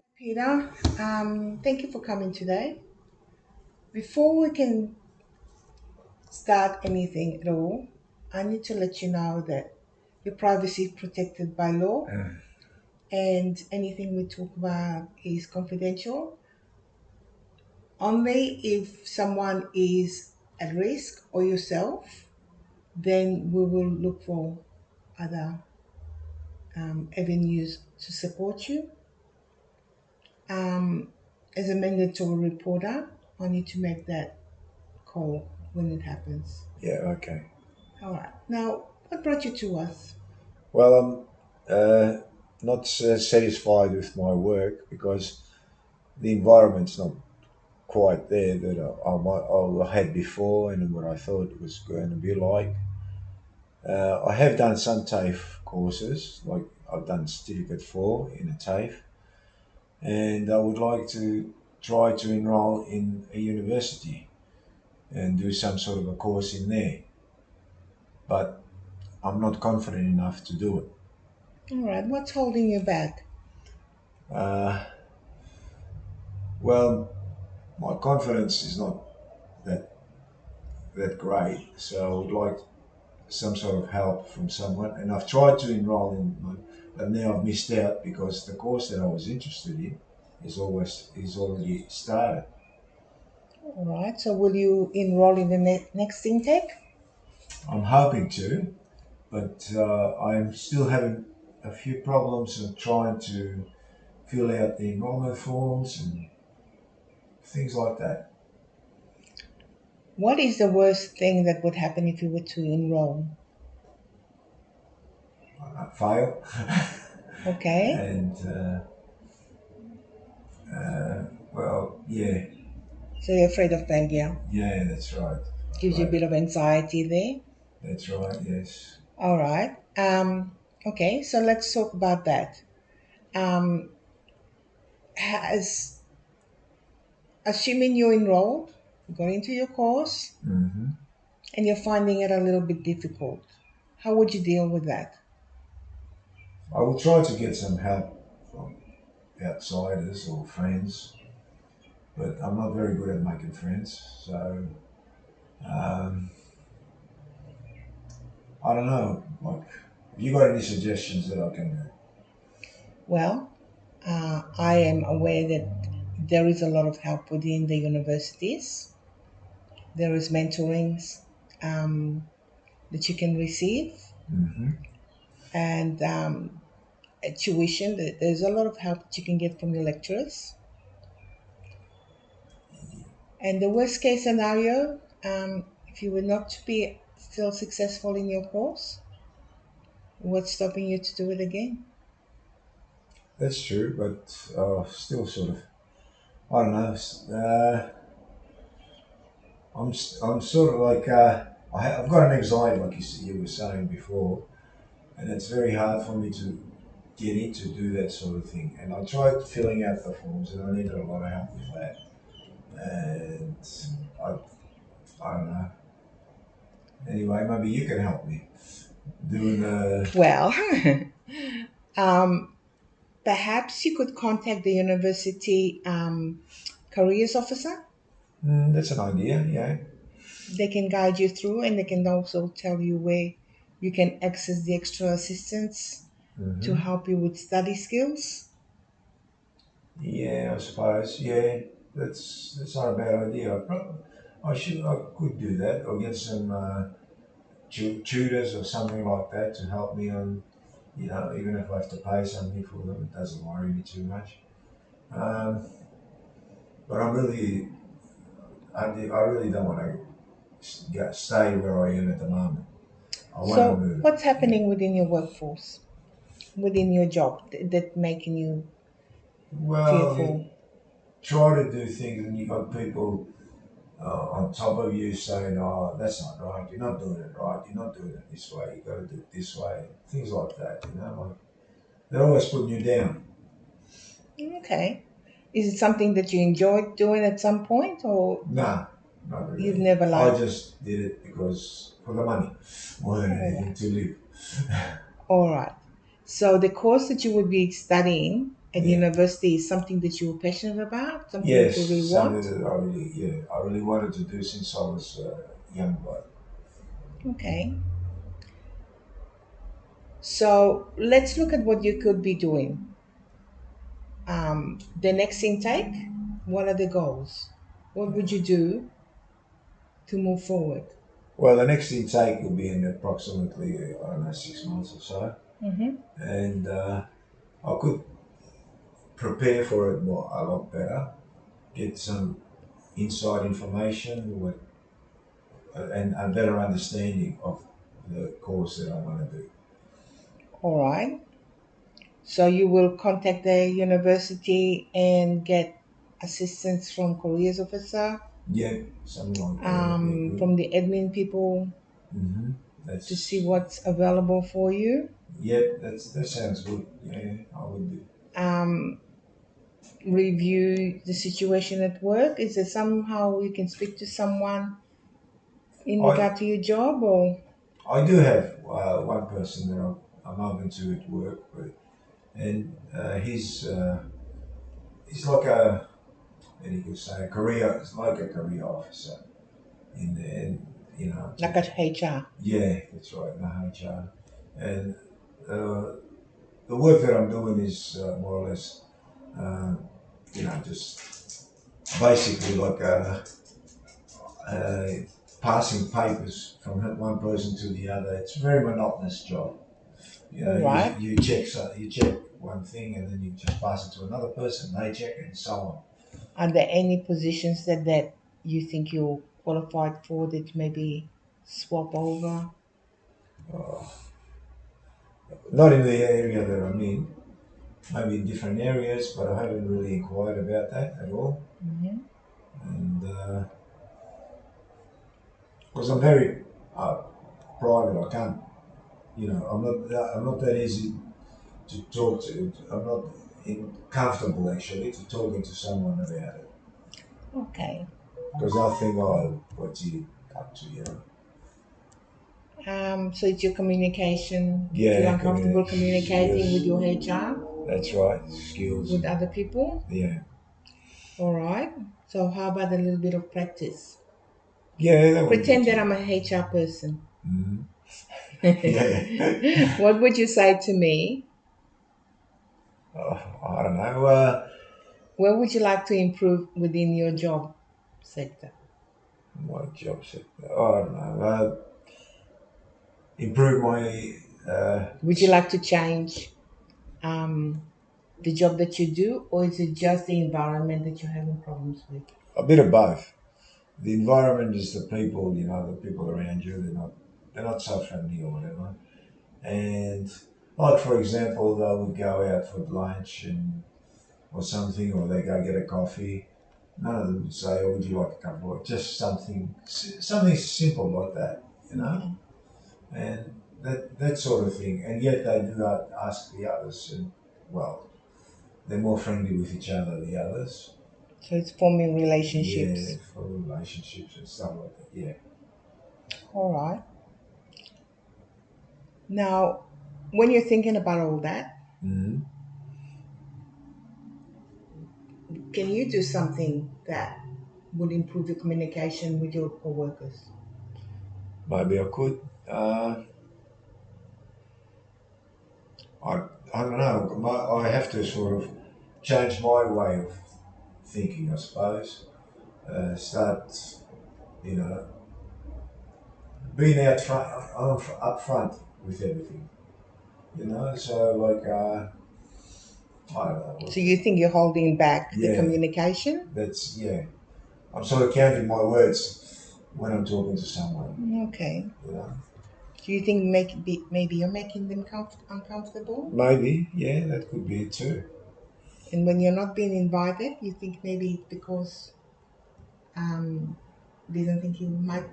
Peter, thank you for coming today. Before we can start anything at all, I need to let you know that your privacy is protected by law and anything we talk about is confidential. Only if someone is at risk or yourself, then we will look for other avenues to support you. Um, as a mandatory reporter, I need to make that call when it happens. Yeah, okay. All right. Now, what brought you to us? Well, I'm not satisfied with my work because the environment's not quite there that I had before and what I thought it was going to be like. I have done some TAFE courses, like I've done Certificate 4 in a TAFE, and I would like to try to enroll in a university and do some sort of a course in there, but I'm not confident enough to do it. All right. What's holding you back? Uh, well, my confidence is not that great, so I would like some sort of help from someone. And I've tried to enroll in one, but now I've missed out because the course that I was interested in is already started. All right. So, will you enroll in the next intake? I'm hoping to, but I'm still having a few problems in trying to fill out the enrollment forms and things like that. What is the worst thing that would happen if you were to enroll? I fail, Okay. and well, yeah, So, you're afraid of failure. yeah, that's right. Gives you a Right. bit of anxiety there. That's right. Yes. All right. Okay. So, let's talk about that. Um, has Assuming you're enrolled, going into your course, Hmm. and you're finding it a little bit difficult, how would you deal with that? I will try to get some help from outsiders or friends, but I'm not very good at making friends. So um, I don't know. Like, have you got any suggestions that I can do? Well, I am aware that there is a lot of help within the universities. There is mentorings that you can receive, Hmm. and tuition. There's a lot of help that you can get from your lecturers. And the worst case scenario, if you were not to be still successful in your course, what's stopping you to do it again? That's true, but still sort of. I don't know. I'm sort of like I've got an anxiety, like you were saying before, and it's very hard for me to get in to do that sort of thing. And I tried filling out the forms, and I needed a lot of help with that. And I, I don't know. Anyway, maybe you can help me doing the. Well, um, perhaps you could contact the university careers officer. That's an idea. Yeah. They can guide you through and they can also tell you where you can access the extra assistance to Hmm. help you with study skills. Yeah, I suppose. Yeah, that's not a bad idea. I could do that, or get some tutors or something like that to help me on. Even if I have to pay something for them, it doesn't worry me too much. Um, but I really don't want to stay where I am at the moment. I want to So, move. what's Yeah. happening within your workforce, within your job, that making you Well, fearful? you try to do things, and you got people on top of you saying, "Oh, that's not right. You're not doing it right. You're not doing it this way. You got to do it this way." Things like that. Like they're always putting you down. Okay. Is it something that you enjoyed doing at some point, or Nah, not you've really. never I liked? just did it because for the money more than All anything right. to live. All right. So the course that you would be studying, at Yeah. university is something that you were passionate about, something that Yes, you really something want? that I really wanted to do since I was young. But Okay. So let's look at what you could be doing. The next intake, what are the goals? What would you do to move forward? well, the next intake will be in approximately I don't know 6 months or so, Mm-hmm. and I could prepare for it more a lot better, get some inside information with, and a better understanding of the course that I want to do. All right. So you will contact the university and get assistance from careers officer, Yeah, something like that would be good. from the admin people hmm to see That's what's available for you. that sounds good. Yeah, I would do. Um, Review the situation at work. Is there somehow you can speak to someone in I regard to your job or? I do have one person that I'm open to at work, but and he's like a what do you say a career it's like a career officer in there, and Like at HR. yeah, that's right, in the HR, and uh, the work that I'm doing is more or less uh, just basically like uh, passing papers from one person to the other. It's a very monotonous job. All right. You check one thing and then you just pass it to another person. They check it and so on. Are there any positions that you think you're qualified for that maybe swap over? Not in the area that I'm in, maybe in different areas, but I haven't really inquired about that at all. Hmm. And because I'm very private, I can't, I'm not that easy to talk to. I'm not comfortable actually to talking to someone about it Okay. because they'll think, oh, what's he up to, So it's your communication. You feel Yeah, uncomfortable communicating with skills. your HR, That's right, skills. with other people. Yeah, All right. So how about a little bit of practice? yeah, that would be Pretend that too. I'm a HR person. hmm Yeah. What would you say to me? I don't know. Where would you like to improve within your job sector? My job sector. I don't know. Improve my Would you like to change um, the job that you do, or is it just the environment that you're having problems with? a bit of both. The environment is the people. The people around you. They're not so friendly or whatever. And like for example, they would go out for lunch and or something, or they go get a coffee. None of them would say, "Oh, would you like a cup of water?" Just something simple like that, Okay. and that sort of thing. And yet they do not ask the others, and well, they're more friendly with each other. The others, So it's forming yeah, relationships. for relationships and stuff like that. Yeah. All right. Now, when you're thinking about all that, hmm can you do something that would improve your communication with your coworkers? Maybe I could. I I don't know. I have to sort of change my way of thinking, I suppose. Start, you know, being up front with everything. So like I don't know. So you think you're holding back the Yeah, communication? yeah. I'm sort of counting my words when I'm talking to someone. Okay. You know, Do you think maybe you're making them uncomfortable? maybe that could be it too. And when you're not being invited, you think maybe it's because they don't think you might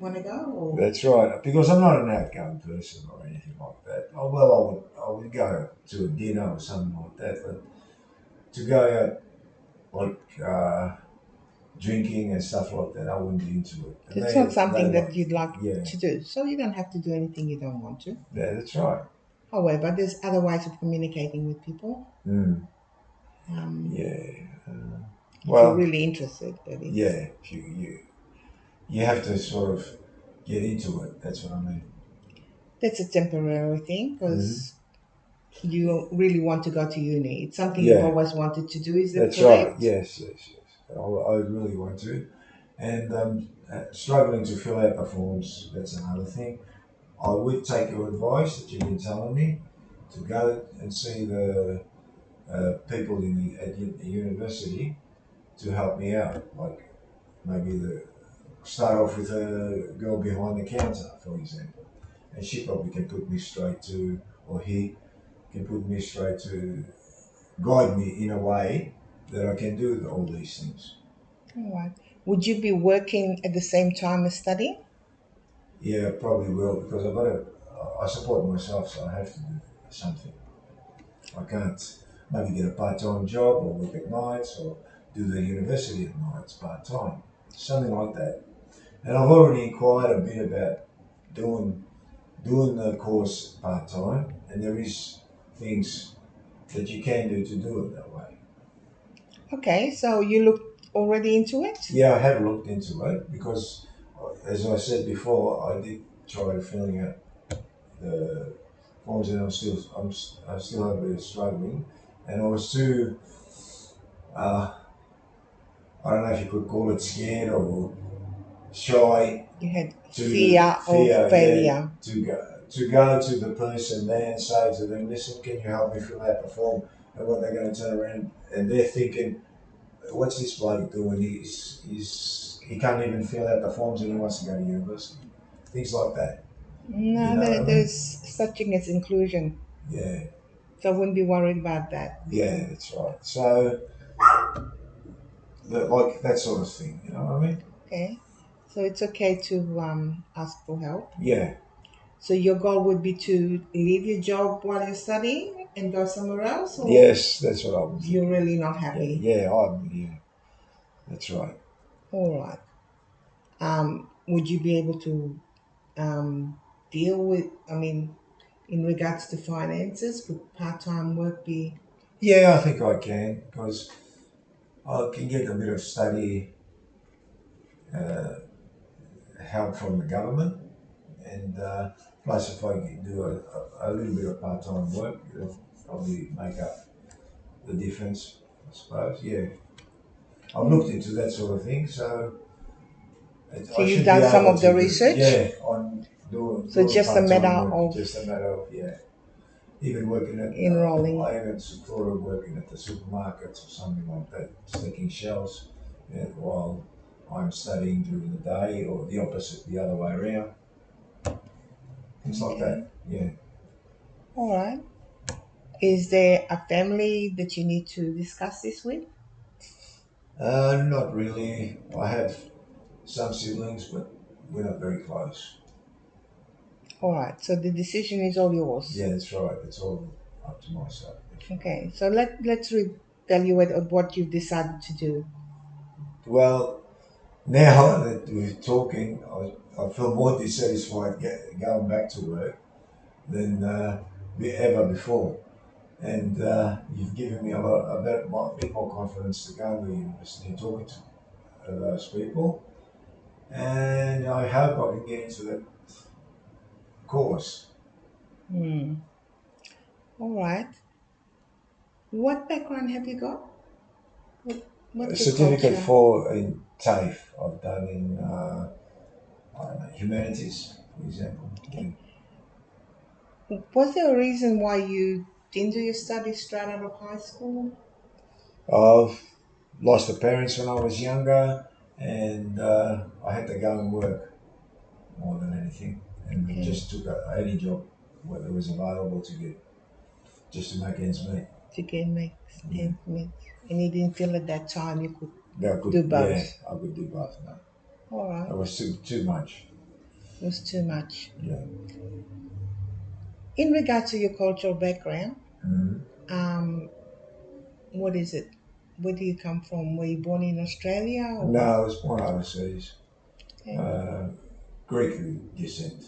want to go, or That's right. Because I'm not an outgoing person or anything like that. Oh well, I would go to a dinner or something like that, but to go out like drinking and stuff like that, I wouldn't be into it. And it's not they something that like, you'd like yeah, to do. So you don't have to do anything you don't want to. yeah, that's right. However, there's other ways of communicating with people. Mm. Yeah. If you're Well, really interested, that is. yeah. You have to sort of get into it. That's what I mean. That's a temporary thing Hmm. because you really want to go to uni. It's something you've Yeah, always wanted to do. Is that that's right. correct? Yes, yes, yes. I really want to, and struggling to fill out the forms. That's another thing. I would take your advice that you've been telling me to go and see the people at the university to help me out. Like maybe start off with a girl behind the counter, for example, and she probably can put me straight to, or he can put me straight to, guide me in a way that I can do all these things. All right. Would you be working at the same time as studying? Yeah, probably will because I've got to. I support myself, so I have to do something. I can't maybe get a part-time job or work at nights or do the university at nights part-time, something like that. And I've already inquired a bit about doing the course part-time, and there is things that you can do to do it that way. Okay, so you looked already into it? Yeah, I have looked into it because, as I said before, I did try filling out the forms, and I'm still a bit struggling, and I was too. Uh, I don't know if you could call it scared or shy You had to fear of fear, yeah, failure. to go to the person there and say to them, listen, can you help me fill out the form? And what they're going to turn around and they're thinking, what's this bloke doing? He can't even fill out the forms and he wants to go to university. Things like that. You No, know what I mean? there's such thing as inclusion. Yeah, So I wouldn't be worried about that. yeah, that's right. So, like that sort of thing. You know what I mean? Okay. So it's okay to ask for help. Yeah. So your goal would be to leave your job while you're studying and go somewhere else, or Yes, that's what I'm you're thinking. really not Yeah, happy? yeah. That's right. All right. Would you be able to deal with, I mean, in regards to finances, would part-time work be Yeah, I think I can because I can get a bit of study uh, help from the government, and plus if I can do a little bit of part-time work, it'll probably make up the difference, I suppose. Yeah, I've looked into that sort of thing, so so I you've should be done some able of the to do. research? Yeah, on So doing just a part-time matter work. of Just a matter of even working at. enrolling. I even thought of working at the supermarkets or something like that, stacking shelves, while I'm studying during the day, or the opposite, the other way around. Things like Okay. that. Yeah. All right. Is there a family that you need to discuss this with? Not really. I have some siblings, but we're not very close. All right. So the decision is all yours. Yeah, that's right. It's all up to myself, definitely. Okay. So let's reevaluate on what you've decided to do. Well, now that we're talking, I feel more dissatisfied going back to work than ever before. And you've given me a bit more confidence to go to the university and talking to those people. And I hope I can get into the course. Hmm. All right. What background have you got? A What's your certificate culture? for in TAFE I've done in I don't know, humanities, for example. Yeah. Okay. Was there a reason why you didn't do your studies straight out of high school? I've lost the parents when I was younger, and I had to go and work more than anything, and Okay. just took any job that was available to get just to make ends meet. To get make Yeah, ends meet. And you didn't feel at that time you could yeah, I could. do Yeah, both. I could do both. No, All right. that was too much. It was too much. Yeah. In regard to your cultural background, Mhm. um, what is it? Where do you come from? Were you born in Australia No, or I was born overseas, okay? uh, Greek descent,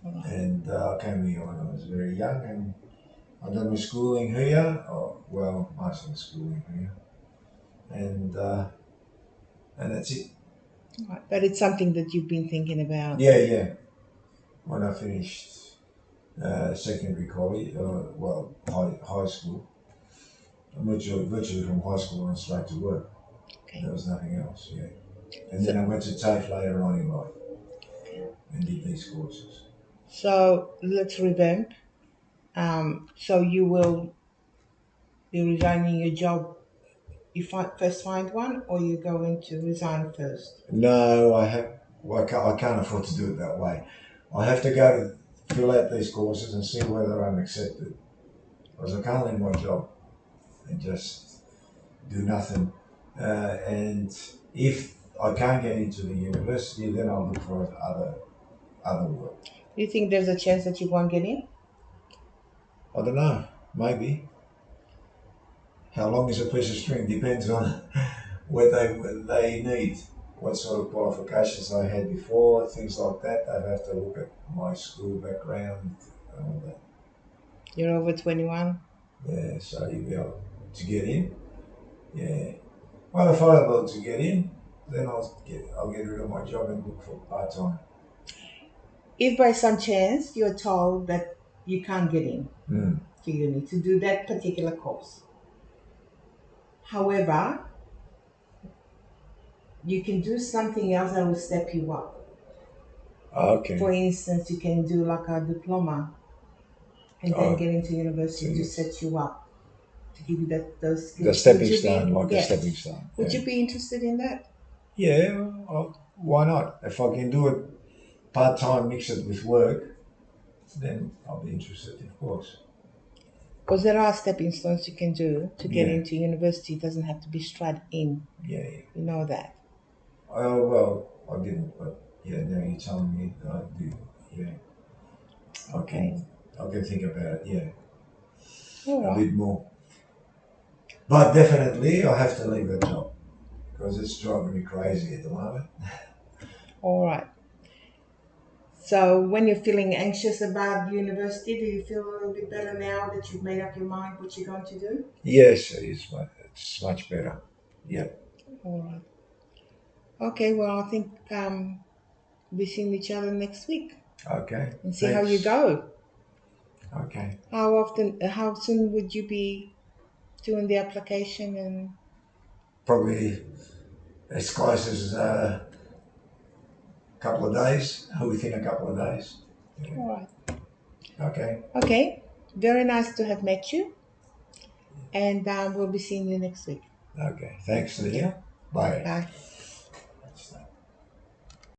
All right. and I came here when I was very young, and I done my schooling here. Well, most of the schooling here, and that's it. Right. But it's something that you've been thinking about. Yeah, yeah. When I finished secondary college, high school, virtually from high school on straight to work. Okay. There was nothing else. Yeah, and then I went to TAFE later on in life and did these courses. So let's revamp. So you will be resigning your job. First find one, or you're going to resign first? No, I have. Well, I can't afford to do it that way. I have to go to fill out these courses and see whether I'm accepted. Because I can't leave my job and just do nothing. And if I can't get into the university, then I'll look for other work. Do you think there's a chance that you won't get in? I don't know. Maybe. How long is a piece of string depends on what they need, what sort of qualifications I had before, things like that. They'd have to look at my school background and all that. You're over 21. Yeah, so you'll be able to get in. Yeah. Well, if I'm able to get in, then I'll get rid of my job and look for part time. If by some chance you're told that you can't get in to uni to do that particular course, however, you can do something else that will step you up. Okay. For instance, you can do like a diploma and then get into university to yes. set you up, to give you those skills. The stepping stone, like a Yes. stepping stone. Would Yeah. you be interested in that? Yeah, why not? If I can do it part time, mix it with work, then I'll be interested, of course. Because there are stepping stones you can do to get Yeah. into university. It doesn't have to be straight in. Yeah. You know that. Oh well, I didn't, but yeah, now you're telling me that I do. Yeah. Okay. I can think about it. Yeah, All a right. bit more. But definitely, I have to leave that job because it's driving me crazy at the moment. All right. So when you're feeling anxious about university, do you feel a little bit better now that you've made up your mind what you're going to do? Yes, it is. It's much better. Yeah. All right. Okay. Well, I think we're seeing each other next week Okay. and see how you Thanks. go. Okay. How soon would you be doing the application and? Probably as close as a couple of days, within a couple of days. Yeah. All right. Okay. Okay. Very nice to have met you, and we'll be seeing you next week. Okay. Thanks, Lydia. Bye. Bye.